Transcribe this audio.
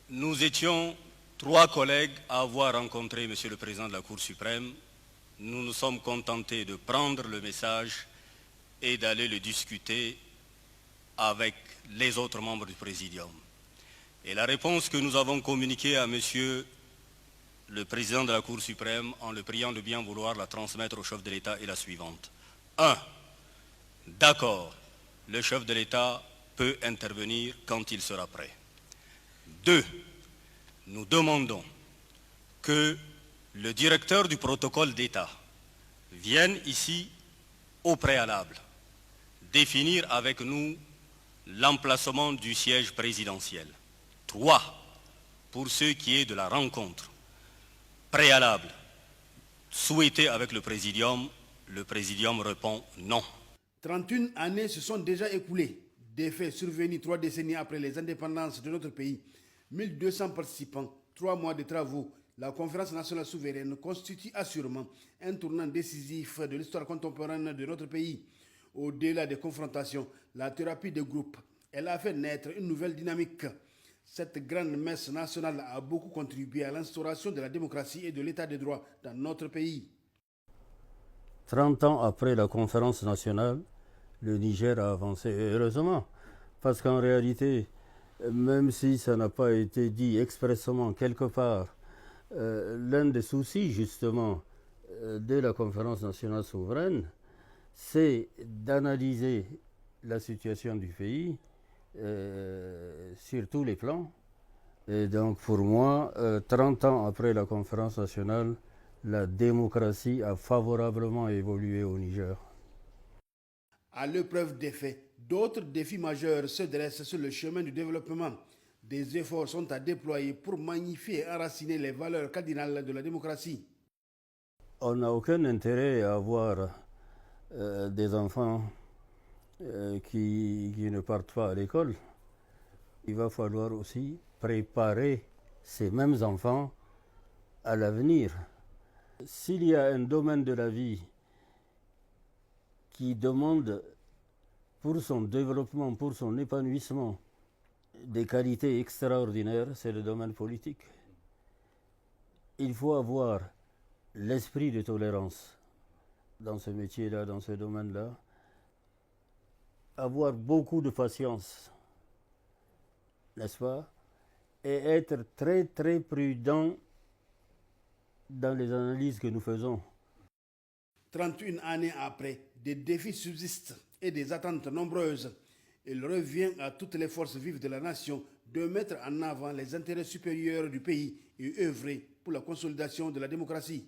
Nous étions 3 collègues à avoir rencontré Monsieur le Président de la Cour suprême. Nous nous sommes contentés de prendre le message et d'aller le discuter avec les autres membres du Présidium. Et la réponse que nous avons communiquée à Monsieur le Président de la Cour suprême, en le priant de bien vouloir la transmettre au chef de l'État, est la suivante. 1. D'accord, le chef de l'État peut intervenir quand il sera prêt. 2. Nous demandons que le directeur du protocole d'État vienne ici au préalable définir avec nous l'emplacement du siège présidentiel. 3. Pour ce qui est de la rencontre préalable souhaitée avec le Présidium répond non. 31 années se sont déjà écoulées. Des faits survenus 3 décennies après les indépendances de notre pays. 1200 participants, 3 mois de travaux. La conférence nationale souveraine constitue assurément un tournant décisif de l'histoire contemporaine de notre pays. Au-delà des confrontations, la thérapie de groupe, elle a fait naître une nouvelle dynamique. Cette grande messe nationale a beaucoup contribué à l'instauration de la démocratie et de l'état de droit dans notre pays. 30 ans après la conférence nationale, le Niger a avancé, et heureusement, parce qu'en réalité, même si ça n'a pas été dit expressément quelque part, l'un des soucis justement de la conférence nationale souveraine, c'est d'analyser la situation du pays sur tous les plans. Et donc pour moi, 30 ans après la conférence nationale, la démocratie a favorablement évolué au Niger. À l'épreuve des faits, d'autres défis majeurs se dressent sur le chemin du développement. Des efforts sont à déployer pour magnifier et enraciner les valeurs cardinales de la démocratie. On n'a aucun intérêt à avoir des enfants qui ne partent pas à l'école. Il va falloir aussi préparer ces mêmes enfants à l'avenir. S'il y a un domaine de la vie qui demande pour son développement, pour son épanouissement, des qualités extraordinaires, c'est le domaine politique. Il faut avoir l'esprit de tolérance dans ce métier-là, dans ce domaine-là, avoir beaucoup de patience, n'est-ce pas, et être très très prudent dans les analyses que nous faisons. 31 années après, des défis subsistent et des attentes nombreuses. Il revient à toutes les forces vives de la nation de mettre en avant les intérêts supérieurs du pays et œuvrer pour la consolidation de la démocratie.